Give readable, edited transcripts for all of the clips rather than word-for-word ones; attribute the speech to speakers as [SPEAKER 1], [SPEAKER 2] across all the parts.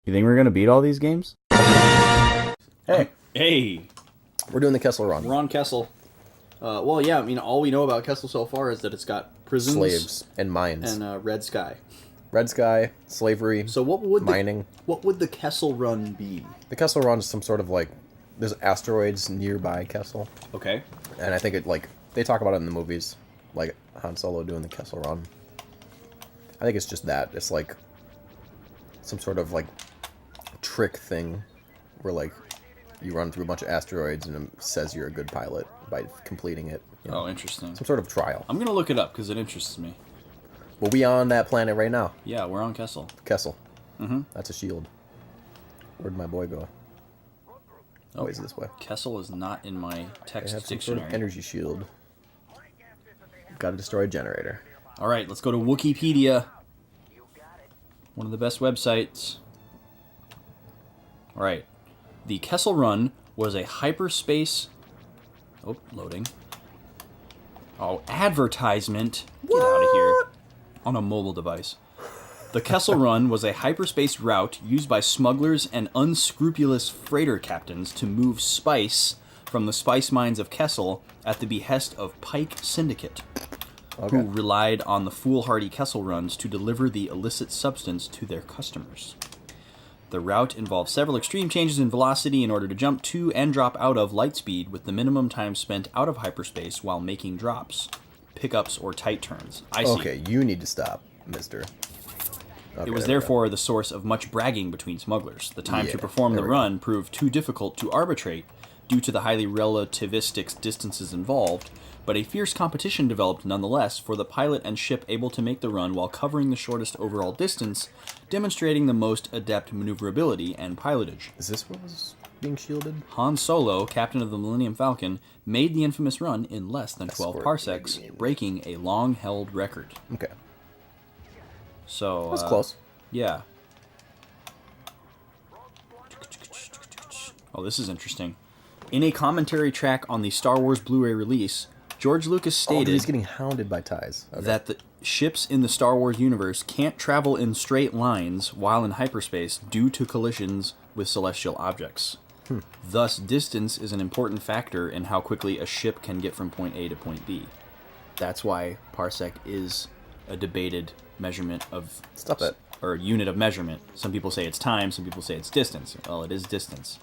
[SPEAKER 1] You think we're gonna beat all these games?
[SPEAKER 2] Hey,
[SPEAKER 3] Hey,
[SPEAKER 2] we're doing the Kessel run.
[SPEAKER 3] we're on Kessel. Well, yeah, I mean, all we know about Kessel so far is that it's got prisons,
[SPEAKER 2] Slaves and mines.
[SPEAKER 3] and red sky.
[SPEAKER 2] Red sky, slavery,
[SPEAKER 3] So what would
[SPEAKER 2] mining.
[SPEAKER 3] what would the Kessel run be?
[SPEAKER 2] The Kessel run is some sort of like, there's asteroids nearby Kessel.
[SPEAKER 3] Okay.
[SPEAKER 2] And I think it like, they talk about it in the movies. Like Han Solo doing the Kessel run. I think it's just that. It's like some sort of like trick thing where like you run through a bunch of asteroids and it says you're a good pilot by completing it. You know?
[SPEAKER 3] Oh, interesting.
[SPEAKER 2] Some sort of trial.
[SPEAKER 3] I'm gonna look it up because it interests me.
[SPEAKER 2] Well, we on that planet right now.
[SPEAKER 3] Yeah, we're on Kessel.
[SPEAKER 2] Kessel.
[SPEAKER 3] Mm-hmm.
[SPEAKER 2] That's a shield. Where'd my boy go? Oh, he's this way.
[SPEAKER 3] Kessel is not in my
[SPEAKER 2] They
[SPEAKER 3] text
[SPEAKER 2] have some
[SPEAKER 3] dictionary.
[SPEAKER 2] sort of energy shield. Got to destroy a generator.
[SPEAKER 3] All right, let's go to Wookieepedia. One of the best websites. All right. The Kessel Run was a hyperspace... Oh, loading. Oh, advertisement. Get out of here. On a mobile device. The Kessel Run was a hyperspace route used by smugglers and unscrupulous freighter captains to move spice from the spice mines of Kessel at the behest of Pike Syndicate, who relied on the foolhardy Kessel runs to deliver the illicit substance to their customers. The route involved several extreme changes in velocity in order to jump to and drop out of light speed with the minimum time spent out of hyperspace while making drops, pickups, or tight turns. I see.
[SPEAKER 2] Okay, you need to stop, mister. Okay,
[SPEAKER 3] It was
[SPEAKER 2] there we go.
[SPEAKER 3] therefore the source of much bragging between smugglers. The time
[SPEAKER 2] Yeah,
[SPEAKER 3] to perform the
[SPEAKER 2] there we go.
[SPEAKER 3] run proved too difficult to arbitrate due to the highly relativistic distances involved, but a fierce competition developed nonetheless for the pilot and ship able to make the run while covering the shortest overall distance, demonstrating the most adept maneuverability and pilotage.
[SPEAKER 2] Is this what was being shielded?
[SPEAKER 3] Han Solo, captain of the Millennium Falcon, made the infamous run in less than 12
[SPEAKER 2] Escort
[SPEAKER 3] parsecs,
[SPEAKER 2] maybe.
[SPEAKER 3] breaking a long-held record.
[SPEAKER 2] Okay,
[SPEAKER 3] So
[SPEAKER 2] that's close.
[SPEAKER 3] Yeah. Oh, this is interesting. In a commentary track on the Star Wars Blu-ray release, George Lucas
[SPEAKER 2] Oh, dude,
[SPEAKER 3] stated
[SPEAKER 2] he's getting hounded by ties. Okay.
[SPEAKER 3] that the ships in the Star Wars universe can't travel in straight lines while in hyperspace due to collisions with celestial objects. Thus, distance is an important factor in how quickly a ship can get from point A to point B. That's why parsec is a debated measurement of...
[SPEAKER 2] Stop it.
[SPEAKER 3] Or unit of measurement. Some people say it's time, some people say it's distance. Well, it is distance.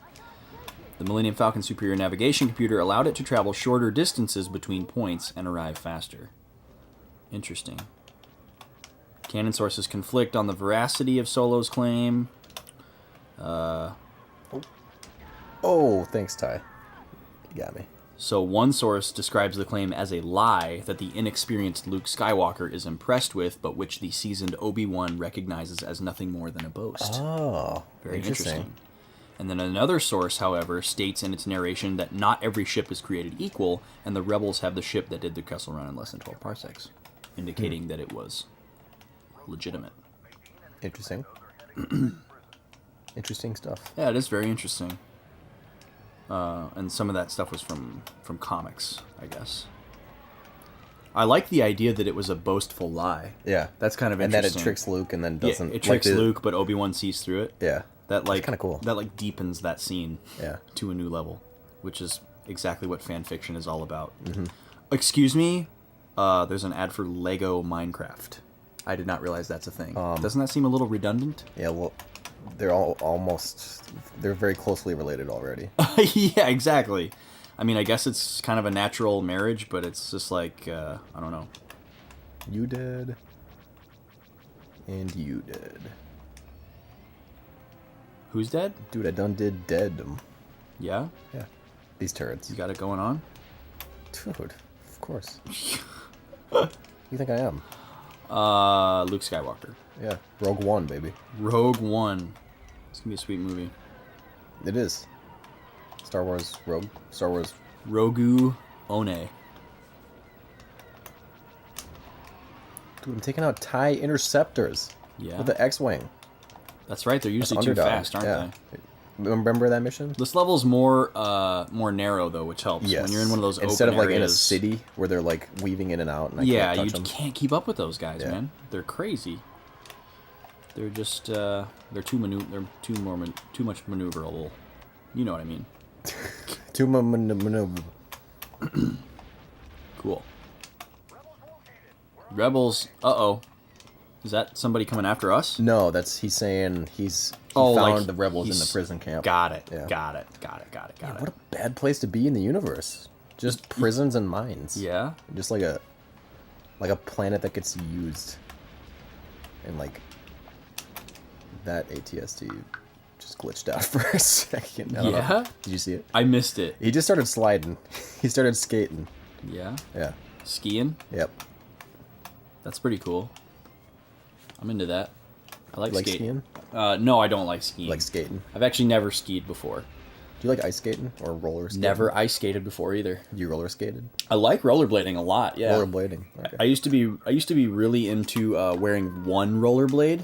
[SPEAKER 3] The Millennium Falcon's superior navigation computer allowed it to travel shorter distances between points and arrive faster. Interesting. Canon sources conflict on the veracity of Solo's claim.
[SPEAKER 2] Oh, thanks, Ty. You got me.
[SPEAKER 3] So one source describes the claim as a lie that the inexperienced Luke Skywalker is impressed with, but which the seasoned Obi-Wan recognizes as nothing more than a boast.
[SPEAKER 2] Oh,
[SPEAKER 3] Very interesting. And then another source, however, states in its narration that not every ship is created equal, and the rebels have the ship that did the Kessel Run in less than 12 parsecs, indicating that it was legitimate.
[SPEAKER 2] Interesting. Interesting stuff.
[SPEAKER 3] Yeah, it is very interesting. And some of that stuff was from comics, I guess. I like the idea that it was a boastful lie.
[SPEAKER 2] Yeah,
[SPEAKER 3] That's kind of
[SPEAKER 2] and that
[SPEAKER 3] interesting.
[SPEAKER 2] it tricks Luke and then
[SPEAKER 3] Yeah,
[SPEAKER 2] doesn't.
[SPEAKER 3] it tricks
[SPEAKER 2] like the-
[SPEAKER 3] Luke, but Obi-Wan sees through it.
[SPEAKER 2] Yeah,
[SPEAKER 3] That like
[SPEAKER 2] kind of cool.
[SPEAKER 3] That like deepens that scene.
[SPEAKER 2] Yeah.
[SPEAKER 3] To a new level, which is exactly what fan fiction is all about.
[SPEAKER 2] Mm-hmm.
[SPEAKER 3] Excuse me, there's an ad for Lego Minecraft. I did not realize that's a thing. Doesn't that seem a little redundant?
[SPEAKER 2] Yeah, well, they're all almost. They're very closely related already.
[SPEAKER 3] Yeah, exactly. I mean, I guess it's kind of a natural marriage, but it's just like I don't know.
[SPEAKER 2] You did. And you did.
[SPEAKER 3] Who's dead?
[SPEAKER 2] Dude, I done did dead them.
[SPEAKER 3] Yeah,
[SPEAKER 2] Yeah. These turrets.
[SPEAKER 3] you got it going on.
[SPEAKER 2] Dude, of course. You think I am?
[SPEAKER 3] Luke Skywalker.
[SPEAKER 2] Yeah. Rogue One, baby.
[SPEAKER 3] Rogue One. It's gonna be a sweet movie.
[SPEAKER 2] It is. Star Wars Rogue. Star Wars.
[SPEAKER 3] Rogu One.
[SPEAKER 2] Dude, I'm taking out TIE interceptors.
[SPEAKER 3] Yeah.
[SPEAKER 2] With the X-Wing.
[SPEAKER 3] That's right. They're usually too
[SPEAKER 2] Underdog.
[SPEAKER 3] fast, aren't
[SPEAKER 2] Yeah.
[SPEAKER 3] they?
[SPEAKER 2] Remember that mission?
[SPEAKER 3] This level's more narrow though, which helps.
[SPEAKER 2] Yes.
[SPEAKER 3] When you're in one of those
[SPEAKER 2] instead
[SPEAKER 3] open
[SPEAKER 2] of like in a
[SPEAKER 3] areas,
[SPEAKER 2] city where they're like weaving in and out. And I
[SPEAKER 3] yeah,
[SPEAKER 2] can't
[SPEAKER 3] you
[SPEAKER 2] touch them.
[SPEAKER 3] can't keep up with those guys,
[SPEAKER 2] Yeah.
[SPEAKER 3] man. They're crazy. They're just they're too much maneuverable. You know what I mean?
[SPEAKER 2] Too maneuver.
[SPEAKER 3] Cool. Rebels. Uh-oh. Is that somebody coming after us?
[SPEAKER 2] No, he's saying he found the rebels in the prison camp.
[SPEAKER 3] Got it.
[SPEAKER 2] Yeah.
[SPEAKER 3] Got it.
[SPEAKER 2] What a bad place to be in the universe. Just prisons and mines.
[SPEAKER 3] Yeah.
[SPEAKER 2] Just like a planet that gets used. And like that ATST just glitched out for a second. I don't know. Did you see it?
[SPEAKER 3] I missed it.
[SPEAKER 2] He just started sliding. He started skating.
[SPEAKER 3] Yeah.
[SPEAKER 2] Yeah.
[SPEAKER 3] Skiing?
[SPEAKER 2] Yep.
[SPEAKER 3] That's pretty cool. I'm into that. I like
[SPEAKER 2] skiing?
[SPEAKER 3] No, I don't like skiing.
[SPEAKER 2] Like skating?
[SPEAKER 3] I've actually never skied before.
[SPEAKER 2] Do you like ice skating or roller skating?
[SPEAKER 3] Never ice skated before either.
[SPEAKER 2] You roller skated?
[SPEAKER 3] I like rollerblading a lot. Yeah.
[SPEAKER 2] Rollerblading. Okay.
[SPEAKER 3] I used to be really into wearing one rollerblade,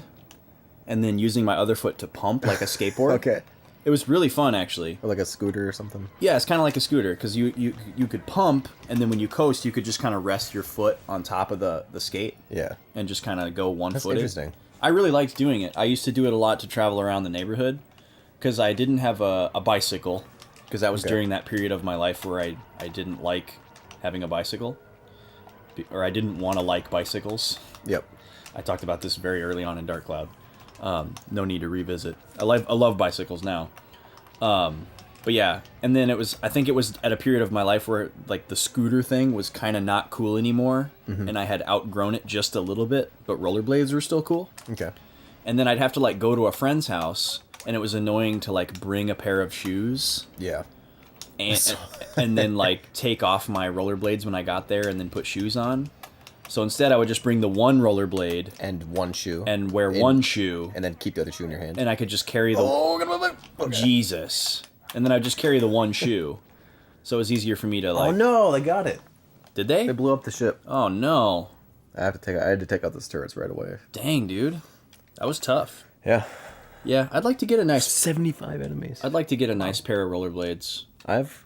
[SPEAKER 3] and then using my other foot to pump like a skateboard.
[SPEAKER 2] Okay.
[SPEAKER 3] It was really fun, actually.
[SPEAKER 2] Or like a scooter or something?
[SPEAKER 3] Yeah, it's kind of like a scooter, because you could pump, and then when you coast, you could just kind of rest your foot on top of the skate.
[SPEAKER 2] Yeah.
[SPEAKER 3] And just kind of go one-footed.
[SPEAKER 2] That's interesting.
[SPEAKER 3] I really liked doing it. I used to do it a lot to travel around the neighborhood, because I didn't have a bicycle, because that was during that period of my life where I didn't like having a bicycle, or I didn't want to like bicycles.
[SPEAKER 2] Yep.
[SPEAKER 3] I talked about this very early on in Dark Cloud. No need to revisit. I love bicycles now. But yeah, and then I think it was at a period of my life where like the scooter thing was kind of not cool anymore, and I had outgrown it just a little bit, but rollerblades were still cool.
[SPEAKER 2] Okay.
[SPEAKER 3] And then I'd have to like go to a friend's house, and it was annoying to like bring a pair of shoes.
[SPEAKER 2] Yeah.
[SPEAKER 3] And then like take off my rollerblades when I got there and then put shoes on. So instead I would just bring the one rollerblade
[SPEAKER 2] and one shoe
[SPEAKER 3] and wear one shoe
[SPEAKER 2] and then keep the other shoe in your hand.
[SPEAKER 3] And I could just carry the
[SPEAKER 2] okay.
[SPEAKER 3] Jesus. And then I'd just carry the one shoe. So it was easier for me to like.
[SPEAKER 2] Oh no, they got it.
[SPEAKER 3] Did they?
[SPEAKER 2] They blew up the ship.
[SPEAKER 3] Oh no.
[SPEAKER 2] I had to take out those turrets right away.
[SPEAKER 3] Dang, dude. That was tough.
[SPEAKER 2] Yeah.
[SPEAKER 3] Yeah, I'd like to get a nice
[SPEAKER 2] 75 enemies.
[SPEAKER 3] I'd like to get a nice pair of rollerblades.
[SPEAKER 2] I have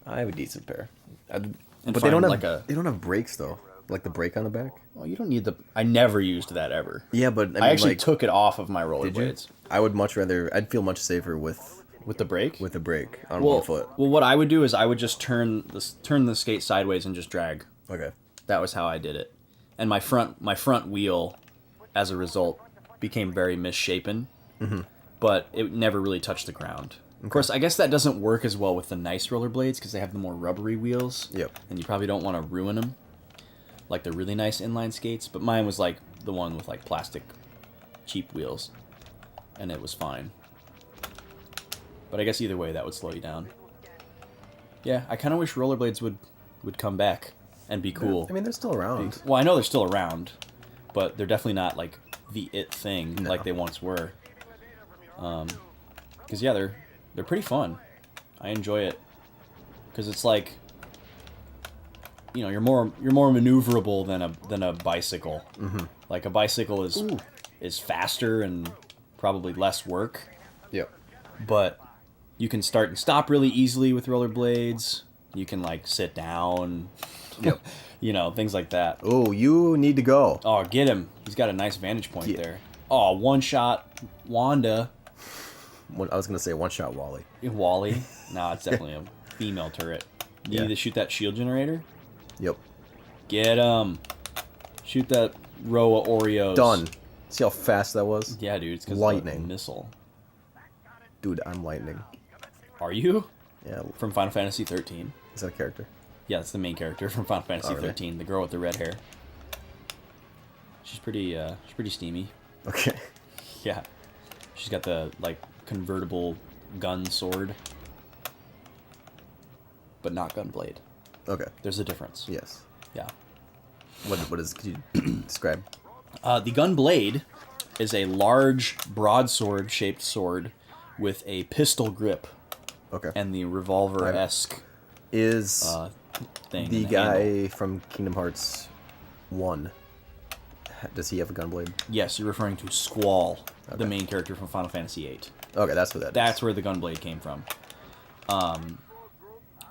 [SPEAKER 2] a decent pair. But
[SPEAKER 3] they don't
[SPEAKER 2] have brakes though. Like the brake on the back.
[SPEAKER 3] Well, you don't need I never used that ever.
[SPEAKER 2] Yeah, but
[SPEAKER 3] I actually took it off of my rollerblades.
[SPEAKER 2] I would much rather. I'd feel much safer with
[SPEAKER 3] the brake.
[SPEAKER 2] With the brake on one foot.
[SPEAKER 3] Well, what I would do is I would just turn the skate sideways and just drag.
[SPEAKER 2] Okay.
[SPEAKER 3] That was how I did it, and my front wheel, as a result, became very misshapen. Mm-hmm. But it never really touched the ground. Okay. Of course, I guess that doesn't work as well with the nice rollerblades because they have the more rubbery wheels.
[SPEAKER 2] Yep.
[SPEAKER 3] And you probably don't want to ruin them. Like the really nice inline skates, but mine was like the one with like plastic cheap wheels, and it was fine. But I guess either way that would slow you down. Yeah, I kind of wish rollerblades would come back and be cool.
[SPEAKER 2] I mean, they're still around.
[SPEAKER 3] Well, I know they're still around, but they're definitely not like the it thing like they once were. Because yeah, they're pretty fun. I enjoy it because it's like. You know, you're more maneuverable than a bicycle. Mm-hmm. Like a bicycle is faster and probably less work.
[SPEAKER 2] Yep.
[SPEAKER 3] But you can start and stop really easily with rollerblades. You can like sit down.
[SPEAKER 2] Yep.
[SPEAKER 3] You know, things like that.
[SPEAKER 2] Oh, you need to go.
[SPEAKER 3] Oh, get him! He's got a nice vantage point there. Oh, one shot Wanda.
[SPEAKER 2] I was gonna say one shot Wally.
[SPEAKER 3] Wally? No, it's definitely a female turret. You need to shoot that shield generator.
[SPEAKER 2] Yep.
[SPEAKER 3] Get him. Shoot that row of Oreos.
[SPEAKER 2] Done. See how fast that was?
[SPEAKER 3] Yeah, dude. It's because
[SPEAKER 2] lightning.
[SPEAKER 3] Of the missile.
[SPEAKER 2] Dude, I'm lightning.
[SPEAKER 3] Are you?
[SPEAKER 2] Yeah.
[SPEAKER 3] From Final Fantasy 13.
[SPEAKER 2] Is that a character?
[SPEAKER 3] Yeah, that's the main character from Final Fantasy 13.
[SPEAKER 2] Really?
[SPEAKER 3] The girl with the red hair. She's pretty steamy.
[SPEAKER 2] Okay.
[SPEAKER 3] Yeah. She's got the like convertible gun sword, but not gunblade.
[SPEAKER 2] Okay.
[SPEAKER 3] There's a difference.
[SPEAKER 2] Yes.
[SPEAKER 3] Yeah.
[SPEAKER 2] What is? Could you describe?
[SPEAKER 3] The gun blade is a large broadsword-shaped sword with a pistol grip.
[SPEAKER 2] Okay.
[SPEAKER 3] And the revolver-esque
[SPEAKER 2] is
[SPEAKER 3] thing.
[SPEAKER 2] The guy handle. From Kingdom Hearts 1. Does he have a gunblade?
[SPEAKER 3] Yes, you're referring to Squall, the main character from Final Fantasy VIII.
[SPEAKER 2] Okay, that's what that is.
[SPEAKER 3] That's where the gunblade came from.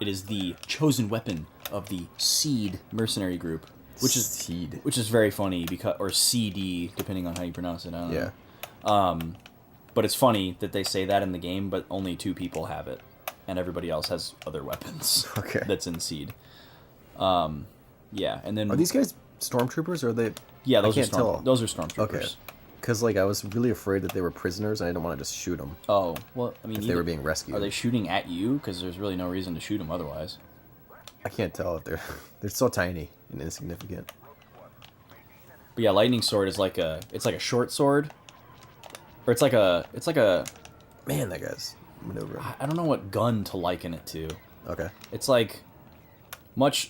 [SPEAKER 3] It is the chosen weapon of the Seed mercenary group, which is very funny or CD, depending on how you pronounce it. I don't know. But it's funny that they say that in the game, but only 2 people have it, and everybody else has other weapons.
[SPEAKER 2] Okay.
[SPEAKER 3] That's in Seed. Yeah, and then
[SPEAKER 2] Are these guys stormtroopers, or are they?
[SPEAKER 3] yeah,
[SPEAKER 2] I can't tell.
[SPEAKER 3] those are stormtroopers.
[SPEAKER 2] Okay. Because like I was really afraid that they were prisoners, and I didn't want to just shoot them
[SPEAKER 3] Oh well, I mean,
[SPEAKER 2] if they were being rescued.
[SPEAKER 3] are they shooting at you? Because there's really no reason to shoot them otherwise.
[SPEAKER 2] I can't tell if they're so tiny and insignificant.
[SPEAKER 3] But yeah, lightning sword is like a short sword, or it's like a
[SPEAKER 2] Man, that guy's maneuvering.
[SPEAKER 3] I don't know what gun to liken it to.
[SPEAKER 2] Okay.
[SPEAKER 3] It's like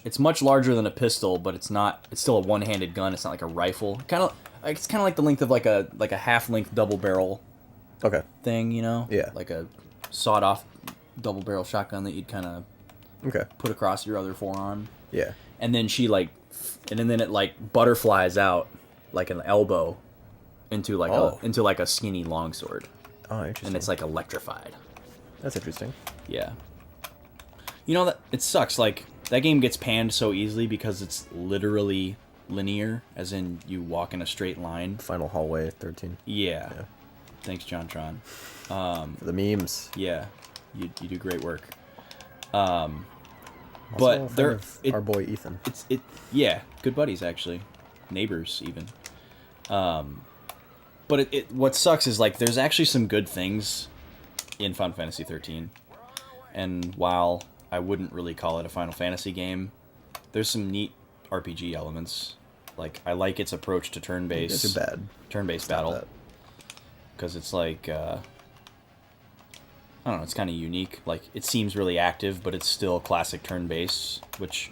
[SPEAKER 3] it's much larger than a pistol, but it's still a one-handed gun. It's not like a rifle. It's kind of like the length of like a half-length double barrel
[SPEAKER 2] Okay.
[SPEAKER 3] thing, you know?
[SPEAKER 2] Yeah.
[SPEAKER 3] Like a sawed-off double barrel shotgun that you'd kind of
[SPEAKER 2] Okay.
[SPEAKER 3] put across your other forearm.
[SPEAKER 2] Yeah.
[SPEAKER 3] And then then it like butterflies out like an elbow into like a skinny longsword,
[SPEAKER 2] Oh, interesting.
[SPEAKER 3] and it's like electrified.
[SPEAKER 2] That's interesting.
[SPEAKER 3] Yeah. You know, that it sucks. Like, that game gets panned so easily because it's literally linear, as in you walk in a straight line.
[SPEAKER 2] Final hallway 13.
[SPEAKER 3] Yeah.
[SPEAKER 2] Yeah.
[SPEAKER 3] Thanks, John Tron.
[SPEAKER 2] For the memes.
[SPEAKER 3] Yeah. You do great work.
[SPEAKER 2] Also a
[SPEAKER 3] But
[SPEAKER 2] fan
[SPEAKER 3] there,
[SPEAKER 2] of our boy Ethan.
[SPEAKER 3] yeah, good buddies, actually. Neighbors, even. But what sucks is, like, there's actually some good things in Final Fantasy 13. And while I wouldn't really call it a Final Fantasy game, there's some neat RPG elements. Like, I like its approach to turn-based
[SPEAKER 2] These are bad.
[SPEAKER 3] turn-based
[SPEAKER 2] Stop
[SPEAKER 3] battle.
[SPEAKER 2] that.
[SPEAKER 3] Because it's like, I don't know, it's kind of unique. Like, it seems really active, but it's still classic turn-based, which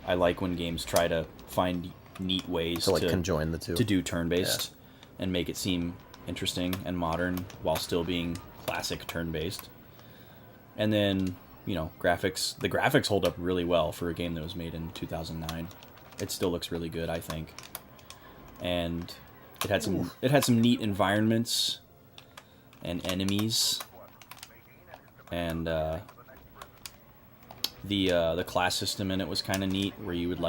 [SPEAKER 3] I like when games try to find neat ways
[SPEAKER 2] To like conjoin the two.
[SPEAKER 3] to do turn-based and make it seem interesting and modern while still being classic turn-based. And then, you know, the graphics hold up really well for a game that was made in 2009. It still looks really good, I think. And it had some neat environments and enemies. And the class system in it was kind of neat, where you would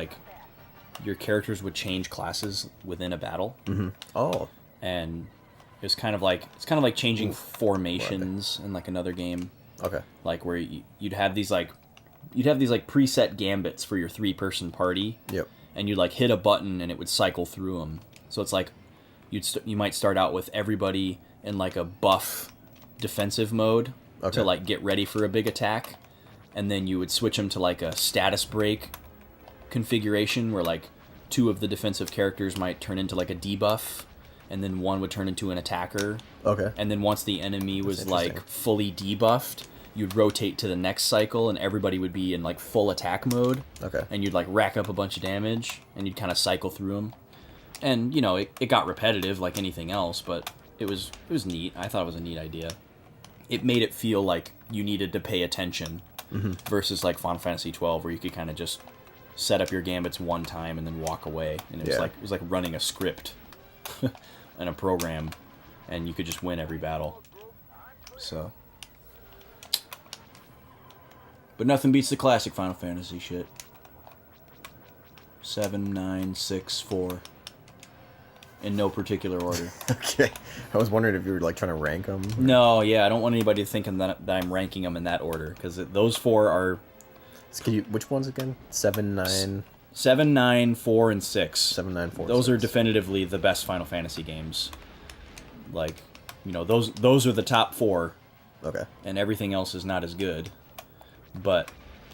[SPEAKER 3] your characters would change classes within a battle.
[SPEAKER 2] Mm-hmm. Oh.
[SPEAKER 3] And it's kind of like changing formations in like another game.
[SPEAKER 2] Okay.
[SPEAKER 3] Like where you'd have these preset gambits for your 3-person party.
[SPEAKER 2] Yep.
[SPEAKER 3] And you'd like hit a button and it would cycle through them. So it's like you might start out with everybody in like a buff defensive mode to like get ready for a big attack, and then you would switch them to like a status break configuration where like 2 of the defensive characters might turn into like a debuff, and then 1 would turn into an attacker.
[SPEAKER 2] Okay.
[SPEAKER 3] And then once the enemy was like fully debuffed, you'd rotate to the next cycle and everybody would be in like full attack mode.
[SPEAKER 2] Okay.
[SPEAKER 3] And you'd like rack up a bunch of damage and you'd kind of cycle through them. And, you know, it got repetitive like anything else, but it was neat. I thought it was a neat idea. It made it feel like you needed to pay attention versus like Final Fantasy 12, where you could kind of just set up your gambits one time and then walk away. And it was like running a script and a program, and you could just win every battle. So, but nothing beats the classic Final Fantasy shit. 7, 9, 6, 4. In no particular order.
[SPEAKER 2] Okay. I was wondering if you were like trying to rank them.
[SPEAKER 3] No, yeah, I don't want anybody thinking that I'm ranking them in that order, because those 4 are...
[SPEAKER 2] Which ones again? 7, 9...
[SPEAKER 3] 7, 9, 4, and 6.
[SPEAKER 2] 7, 9, 4,
[SPEAKER 3] Those
[SPEAKER 2] 6.
[SPEAKER 3] are definitively the best Final Fantasy games. Like, you know, those are the top 4.
[SPEAKER 2] Okay.
[SPEAKER 3] And everything else is not as good. But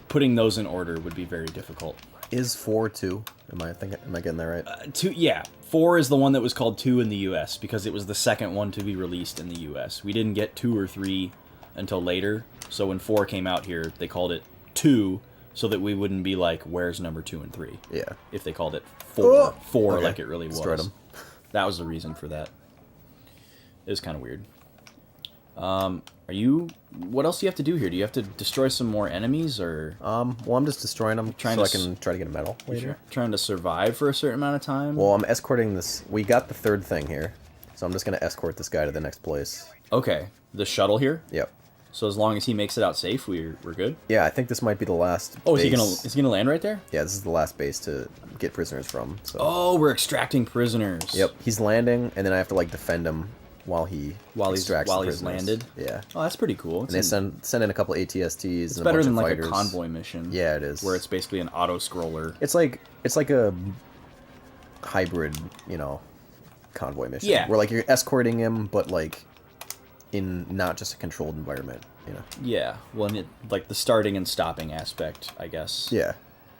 [SPEAKER 3] putting those in order would be very difficult.
[SPEAKER 2] Is 4 2? Am I getting that right?
[SPEAKER 3] 2, yeah. 4 is the one that was called 2 in the U.S. because it was the second one to be released in the U.S. We didn't get 2 or 3 until later. So when 4 came out here, they called it 2 so that we wouldn't be like, where's number 2 and 3?
[SPEAKER 2] Yeah.
[SPEAKER 3] If they called it 4,
[SPEAKER 2] Okay.
[SPEAKER 3] like it really was.
[SPEAKER 2] Destroyed 'em.
[SPEAKER 3] That was the reason for that. It was kind of weird. What else do you have to do here? Do you have to destroy some more enemies, or
[SPEAKER 2] Well, I'm just destroying them so I can try to get a medal later.
[SPEAKER 3] trying to survive for a certain amount of time?
[SPEAKER 2] Well, I'm escorting this. We got the 3rd thing here, so I'm just gonna escort this guy to the next place.
[SPEAKER 3] Okay, the shuttle here.
[SPEAKER 2] Yep.
[SPEAKER 3] So as long as he makes it out safe, we're good.
[SPEAKER 2] Yeah, I think this might be the last.
[SPEAKER 3] Oh,
[SPEAKER 2] base.
[SPEAKER 3] is he gonna land right there?
[SPEAKER 2] Yeah, this is the last base to get prisoners from. So.
[SPEAKER 3] Oh, we're extracting prisoners.
[SPEAKER 2] Yep, he's landing, and then I have to like defend him while he
[SPEAKER 3] while
[SPEAKER 2] extracts the
[SPEAKER 3] he's
[SPEAKER 2] prisoners.
[SPEAKER 3] landed.
[SPEAKER 2] Yeah.
[SPEAKER 3] Oh, that's pretty cool.
[SPEAKER 2] And they send in a couple ATSTs.
[SPEAKER 3] It's
[SPEAKER 2] and
[SPEAKER 3] better
[SPEAKER 2] a bunch
[SPEAKER 3] than
[SPEAKER 2] of
[SPEAKER 3] like
[SPEAKER 2] fighters.
[SPEAKER 3] a convoy mission.
[SPEAKER 2] Yeah, it is.
[SPEAKER 3] Where it's basically an auto scroller.
[SPEAKER 2] It's like a hybrid, convoy mission.
[SPEAKER 3] Yeah.
[SPEAKER 2] Where like you're escorting him, but like in not just a controlled environment.
[SPEAKER 3] Yeah. Well, and like the starting and stopping aspect, I guess.
[SPEAKER 2] Yeah.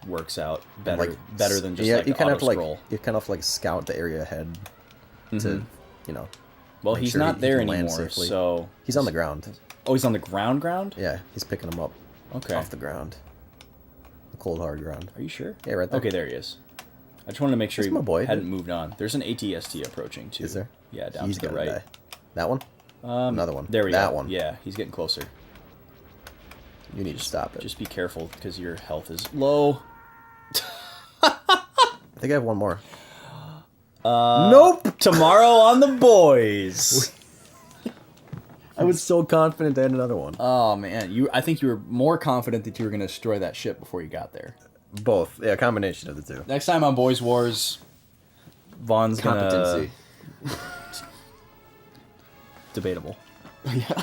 [SPEAKER 3] Works out better
[SPEAKER 2] Like,
[SPEAKER 3] better than just like
[SPEAKER 2] you kind of
[SPEAKER 3] auto scroll.
[SPEAKER 2] you kind of like scout the area ahead to
[SPEAKER 3] Well,
[SPEAKER 2] make
[SPEAKER 3] he's
[SPEAKER 2] sure
[SPEAKER 3] not
[SPEAKER 2] he
[SPEAKER 3] there
[SPEAKER 2] can land
[SPEAKER 3] anymore,
[SPEAKER 2] safely.
[SPEAKER 3] so
[SPEAKER 2] He's on the ground.
[SPEAKER 3] Oh, he's on the ground?
[SPEAKER 2] Yeah, he's picking him up.
[SPEAKER 3] Okay.
[SPEAKER 2] Off the ground. The cold hard ground.
[SPEAKER 3] Are you sure?
[SPEAKER 2] Yeah, right there.
[SPEAKER 3] Okay, there he is. I just wanted to make sure
[SPEAKER 2] That's
[SPEAKER 3] he
[SPEAKER 2] my boy.
[SPEAKER 3] hadn't moved on. There's an ATST approaching too.
[SPEAKER 2] Is there?
[SPEAKER 3] Yeah, down
[SPEAKER 2] He's
[SPEAKER 3] to the
[SPEAKER 2] gonna
[SPEAKER 3] right.
[SPEAKER 2] die. That one? Another one.
[SPEAKER 3] There we
[SPEAKER 2] that
[SPEAKER 3] go.
[SPEAKER 2] one.
[SPEAKER 3] Yeah, he's getting closer.
[SPEAKER 2] You need to stop it.
[SPEAKER 3] Just be careful because your health is low.
[SPEAKER 2] I think I have one more. Nope.
[SPEAKER 3] Tomorrow on the boys.
[SPEAKER 2] I was so confident I had another one.
[SPEAKER 3] Oh man, I think you were more confident that you were going to destroy that ship before you got there.
[SPEAKER 2] Both. Yeah, a combination of the two.
[SPEAKER 3] Next time on Boys Wars, Vaughn's
[SPEAKER 2] Competency.
[SPEAKER 3] Debatable.
[SPEAKER 2] Yeah.